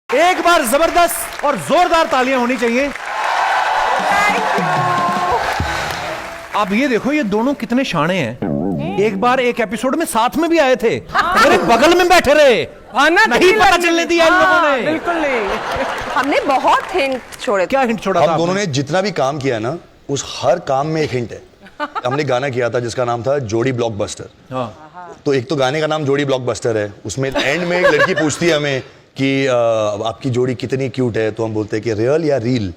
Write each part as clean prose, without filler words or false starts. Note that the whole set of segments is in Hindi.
एक बार जबरदस्त और जोरदार तालियां होनी चाहिए। अब ये देखो, ये दोनों कितने शाणे हैं। एक बार एक एपिसोड में साथ में भी आए थे, मेरे बगल में बैठे रहे, नहीं पता चलने दिया इन लोगों ने। बिल्कुल नहीं। हमने बहुत हिंट छोड़े। क्या हिंट छोड़ा था? हम दोनों ने जितना भी काम किया ना, उस हर काम में एक हिंट है। हमने गाना किया था जिसका नाम था जोड़ी ब्लॉकबस्टर। तो एक तो गाने का नाम जोड़ी ब्लॉकबस्टर है, उसमें एंड में एक लड़की पूछती है हमें कि आपकी जोड़ी कितनी क्यूट है, तो हम बोलते हैं कि रियल या रील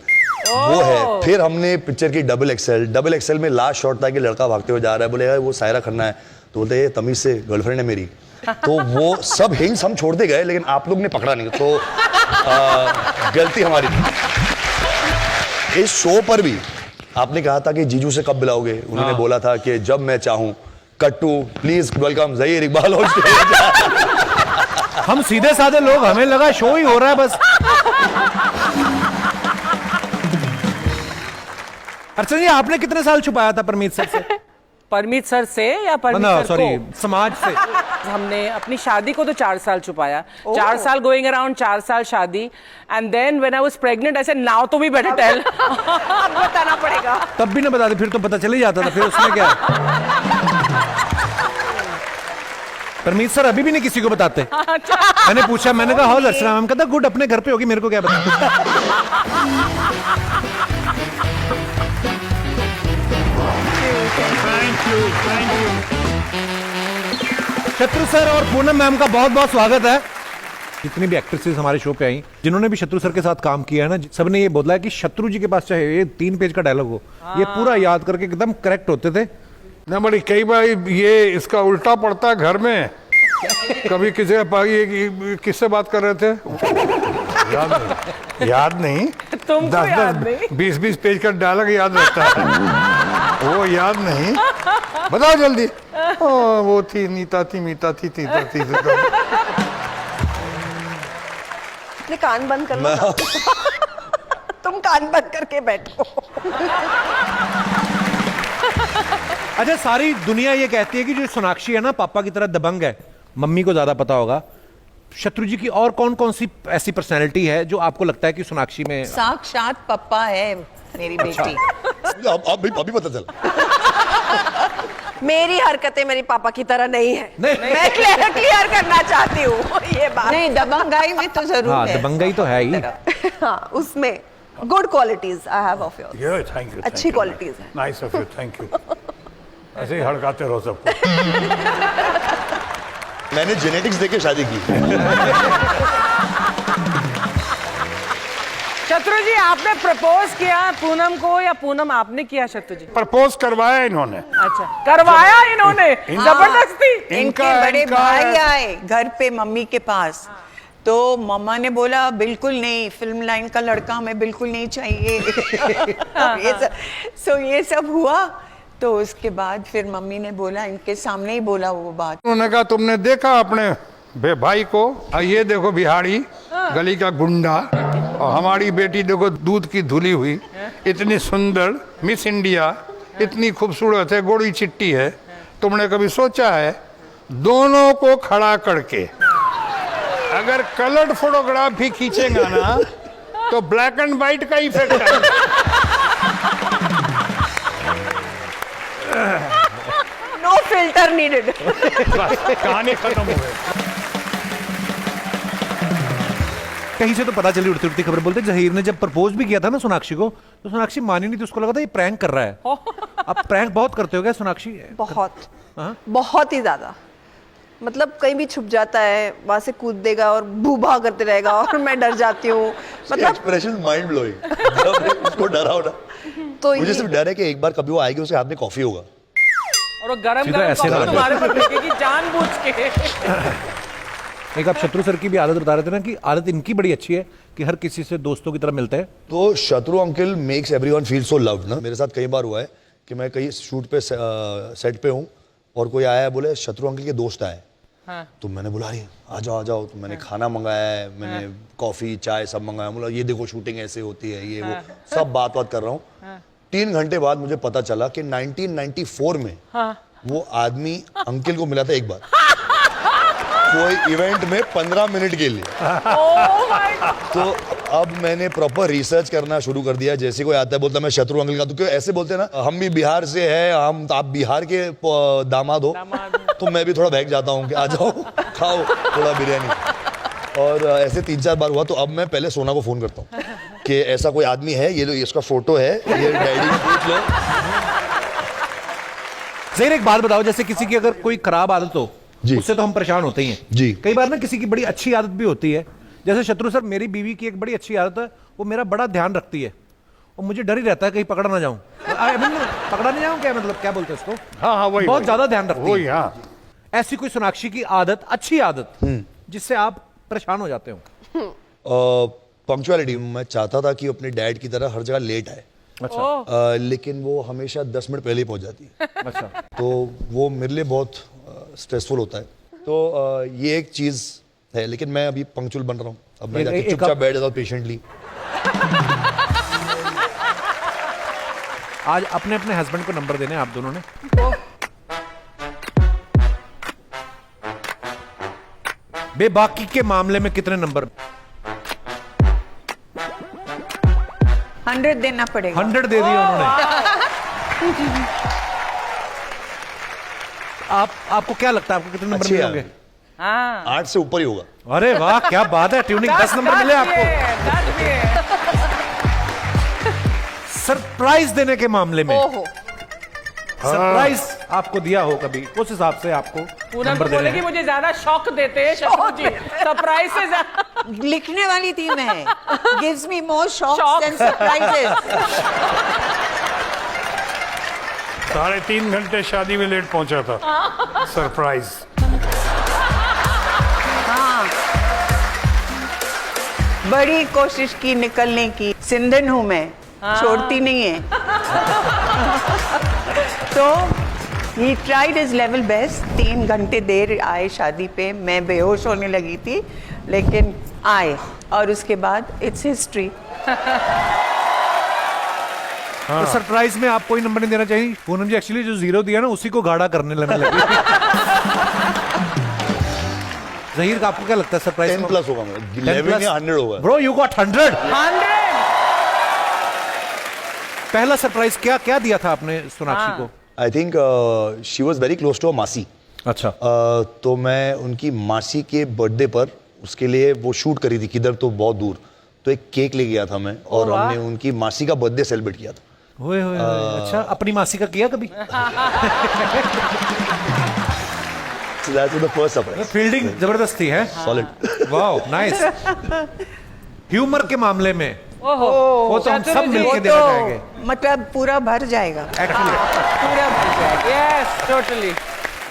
वो है। फिर हमने पिक्चर की डबल एक्सेल में लास्ट शॉट था कि लड़का भागते हुए जा रहा है, बोले वो सायरा खन्ना है, तो बोलते हैं तमीज से गर्लफ्रेंड है मेरी। तो वो सब हिंट्स हम छोड़ते गए, लेकिन आप लोग ने पकड़ा नहीं, तो गलती हमारी थी। इस शो पर भी आपने कहा था कि जीजू से कब बुलाओगे, उन्होंने बोला था कि जब मैं चाहूं। कट्टू please welcome Zaheer Iqbal on stage. हम सीधे साधे लोग, हमें लगा शो ही हो रहा है बस। अर्चना जी, आपने कितने साल छुपाया था परमीत सर से? परमीत सर से या परमीत सर सॉरी, को? समाज से। हमने अपनी शादी को तो 4 साल छुपाया। 4 साल गोइंग अराउंड, 4 साल शादी। And then when I was pregnant I said now तो भी बेटर टेल। बताना पड़ेगा। तब भी ना बताते, फिर तो पता चल ही जाता था, फिर उसमें क्या। परमीत सर अभी भी नहीं किसी को बताते। मैंने पूछा, मैंने कहा हाउ अर्चना मैम, कहता गुड, अपने घर पे होगी, मेरे को क्या पता। शत्रु सर और पूनम मैम का बहुत बहुत स्वागत है। जितनी भी एक्ट्रेसेस हमारे शो पे आई, जिन्होंने भी शत्रु सर के साथ काम किया है ना, सबने ये बोला है कि शत्रु जी के पास चाहे ये 3 पेज का डायलॉग हो, ये पूरा याद करके एकदम करेक्ट होते थे ना। बड़ी कई बार ये इसका उल्टा पड़ता है घर में। कभी किससे बात कर रहे थे याद नहीं। तुमको याद नहीं? 20-20 पेज का डायलॉग याद रहता है, वो याद नहीं। बताओ जल्दी। वो थी नीता थी मीता थी तीता थी। अपने कान बंद कर लो। तुम कान बंद करके बैठो। अच्छा, सारी दुनिया ये कहती है कि जो सोनाक्षी है ना, पापा की तरह दबंग है। मम्मी को ज्यादा पता होगा। शत्रु जी की और कौन कौन सी ऐसी पर्सनैलिटी है जो आपको लगता है कि सोनाक्षी में? साक्षात पप्पा है मेरी बेटी। अभी पता चला। मेरी हरकतें मेरी पापा की तरह नहीं है। नहीं। मैं क्लियर करना चाहती हूँ ये बात। नहीं, दबंगाई में तो जरूर हाँ, है। दबंगाई तो है ही। हाँ, उसमें good qualities I have of yours. Thank you. अच्छी क्वालिटीज है। Nice of you, thank you. ऐसे ही हड़काते रहो सबको। मैंने जेनेटिक्स देके शादी की। शत्रु जी, आपने प्रपोज किया पूनम को या पूनम आपने किया शत्रु जी? प्रपोज करवाया इन्होंने। अच्छा, करवाया इन्होंने जबरदस्ती। इनके बड़े भाई आए घर पे मम्मी के पास, तो मम्मा ने बोला बिल्कुल नहीं, फिल्म लाइन का लड़का हमें बिल्कुल नहीं चाहिए। ये सब हुआ। तो उसके बाद फिर मम्मी ने बोला, इनके सामने ही बोला वो बात। उन्होंने कहा तुमने देखा अपने भाई को, ये देखो बिहारी गली का गुंडा, और हमारी बेटी देखो दूध की धुली हुई, इतनी सुंदर मिस इंडिया, इतनी खूबसूरत है, गोरी चिट्टी है। तुमने कभी सोचा है दोनों को खड़ा करके अगर कलर्ड फोटोग्राफ भी खींचेगा ना, तो ब्लैक एंड व्हाइट का इफेक्ट आएगा। No filter needed. कहानी खत्म हो गई। कहीं से तो पता चली उड़ती उड़ती खबर, बोलते ज़हीर ने जब प्रपोज भी किया था ना सोनाक्षी को, तो सोनाक्षी मानी नहीं थी, उसको लगा था ये प्रैंक कर रहा है। अब प्रैंक बहुत करते हो क्या सोनाक्षी? बहुत ही ज्यादा। मतलब कहीं भी छुप जाता है, वहां से कूद देगा और भूभा करते रहेगा और मैं डर जाती हूँ। मतलब एक्सप्रेशन माइंड ब्लोइंग। उसको डरा होना, तो मुझे सिर्फ डर है कि एक बार कभी वो आएगी, उसके हाथ में कॉफी होगा और वो गरम सीधा ऐसे कॉफी लगा तुम्हारे पर फेंकेगी जानबूझ के। एक आप शत्रु सर की भी आदत बता रहे थे ना, कि आदत इनकी बड़ी अच्छी है कि हर किसी से दोस्तों की तरह मिलते हैं। तो शत्रु uncle makes everyone feel so loved ना। मेरे साथ कई बार हुआ है कि मैं कहीं शूट पे सेट पे हूँ और कोई आया है, बोले शत्रु अंकल के दोस्त आए। हाँ। तो मैंने बुला रही, आ जाओ। तो मैंने खाना मंगाया है, मैंने कॉफी चाय सब मंगाया। बोला ये देखो शूटिंग ऐसे होती है, ये वो सब बात कर रहा हूँ। 3 घंटे बाद मुझे पता चला कि 1994 में वो आदमी अंकल को मिला था एक बार। कोई इवेंट में 15 मिनट के लिए। Oh my God. तो अब मैंने प्रॉपर रिसर्च करना शुरू कर दिया। जैसे कोई आता है बोलता है मैं शत्रु अंकल का, तो क्यों ऐसे बोलते हैं ना, हम भी बिहार से हैं, हम आप बिहार के दामाद हो, तो मैं भी थोड़ा बहक जाता हूँ कि आ जाओ खाओ थोड़ा बिरयानी। और ऐसे 3-4 बार हुआ। तो अब मैं पहले सोना को फोन करता हूँ कि ऐसा कोई आदमी है, ये लो इसका फोटो है, ये डैडी को पूछ लो। ज़हीर एक बात बताओ, जैसे किसी की अगर कोई खराब आदत हो जी। उससे तो हम परेशान होते ही हैं जी। कई बार ना किसी की बड़ी अच्छी आदत भी होती है। जैसे शत्रु सर, मेरी बीवी की एक बड़ी अच्छी आदत है, वो मेरा बड़ा ध्यान रखती है और मुझे डर ही रहता है कहीं पकड़ा ना जाऊं। पकड़ा नहीं जाऊं, क्या मतलब, क्या बोलते हैं इसको? हाँ हाँ वही बहुत वही। ज्यादा ध्यान रखती वही है। हाँ। ऐसी कोई सोनाक्षी की आदत, अच्छी आदत जिससे आप परेशान हो जाते हो? पंक्चुअलिटी। मैं चाहता था कि अपने डैड की तरह हर जगह लेट आए, अच्छा लेकिन वो हमेशा 10 मिनट पहले ही पहुंच जाती है। अच्छा। तो वो मेरे लिए बहुत स्ट्रेसफुल होता है। तो ये एक चीज़ है, लेकिन मैं अभी पंक्चुअल बन रहा हूँ। अब मैं जाके चुपचाप बैठ जाता हूँ पेशेंटली। आज अपने अपने हस्बैंड को नंबर देने हैं आप दोनों ने। बेबाकी के मामले में कितने नंबर? 100 देना पड़ेगा। 100 दे दिए उन्होंने। आपको क्या लगता है, आपको कितने नंबर अच्छी है। मिलेंगे? हाँ 8 से ऊपर ही होगा। अरे वाह, क्या बात है, ट्यूनिंग 10 नंबर मिले आपको। 10 भी है। सरप्राइज देने के मामले में ओहो, सरप्राइज आपको दिया हो कभी, उस हिसाब से आपको पूनम नंबर को देने बोले कि हैं। मुझे ज्यादा शौक देते हैं शत्रु जी, सरप्राइज से ज्यादा। लिखने वाली थी मैं। Gives me more shocks Shocks. And surprises. 3.5 घंटे शादी में लेट पहुंचा था। सरप्राइज। हाँ, बड़ी कोशिश की निकलने की। सिंधन हूं मैं, छोड़ती नहीं है। तो he tried his level best. 3 घंटे देर आए शादी पे, मैं बेहोश होने लगी थी, लेकिन आए। और उसके बाद इट्स हिस्ट्री। तो सरप्राइज में आप कोई नंबर नहीं देना चाहिए? पूनम जी एक्चुअली जो 0 दिया ना, उसी को गाढ़ा करने लगने लगी। ज़हीर का आपको क्या लगता है सरप्राइज? 10 प्लस होगा, मेरा 11 या 100 होगा। Bro you got 100। 100। पहला सरप्राइज क्या क्या दिया था आपने सोनाक्षी को? I think she was very close to a मासी। अच्छा। तो मैं उनकी मासी के बर्थडे पर उसके लिए वो शूट करी थी, किधर तो बहुत दूर। तो एक केक ले गया था मैं, और हमने उनकी मासी का बर्थडे सेलिब्रेट किया था। होए होए होए। अच्छा, अपनी मासी का किया कभी? So that was the first surprise. Fielding जबरदस्त थी है। Solid. Wow nice. ह्यूमर के मामले में ओहो, वो तो हम शत्रु सब जी, मिलके वो देना चाहेंगे तो मतलब पूरा भर जाएगा। एक्चुअली। पूरा भर जाएगा। Yes totally.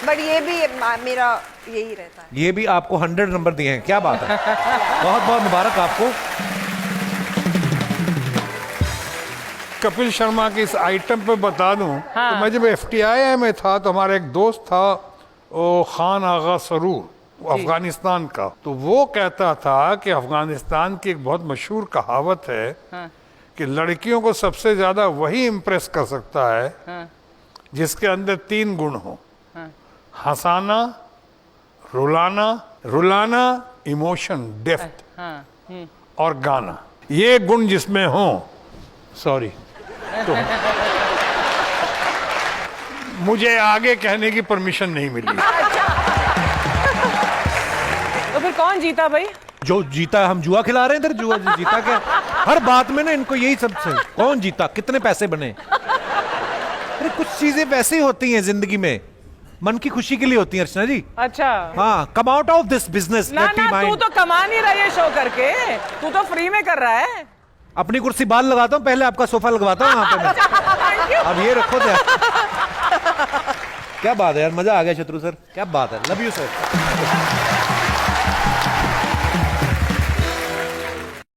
बट ये भी मेरा यही रहता है। ये भी आपको 100 नंबर दिए हैं, क्या बात है। बहुत बहुत मुबारक आपको। कपिल शर्मा के इस आइटम पे बता दूं, तो मैं जब FTI में था तो हमारा एक दोस्त था, वो खान आगा सरूर, वो अफगानिस्तान का। तो वो कहता था कि अफगानिस्तान की एक बहुत मशहूर कहावत है कि लड़कियों को सबसे ज्यादा वही इम्प्रेस कर सकता है जिसके अंदर 3 गुण हो। हंसाना, रुलाना, इमोशन, डेप्थ और गाना। ये गुण जिसमें हो, सॉरी, तो मुझे आगे कहने की परमिशन नहीं मिली। तो फिर कौन जीता भाई? जो जीता, हम जुआ खिला रहे हैं इधर, जुआ जीता क्या? हर बात में ना इनको यही सब से, कौन जीता, कितने पैसे बने। अरे कुछ चीजें वैसे ही होती हैं जिंदगी में, मन की खुशी के लिए होती हैं अर्चना जी। अच्छा। हाँ, come out of this business. ना तू तो कमा नहीं रहा है शो करके, तू तो फ्री में कर रहा है। अपनी कुर्सी बाल लगाता हूँ, पहले आपका सोफा लगवाता हूँ वहां पे मैं। अब ये रखो तो। क्या बात है यार, मजा आ गया शत्रु सर, क्या बात है। Love you sir.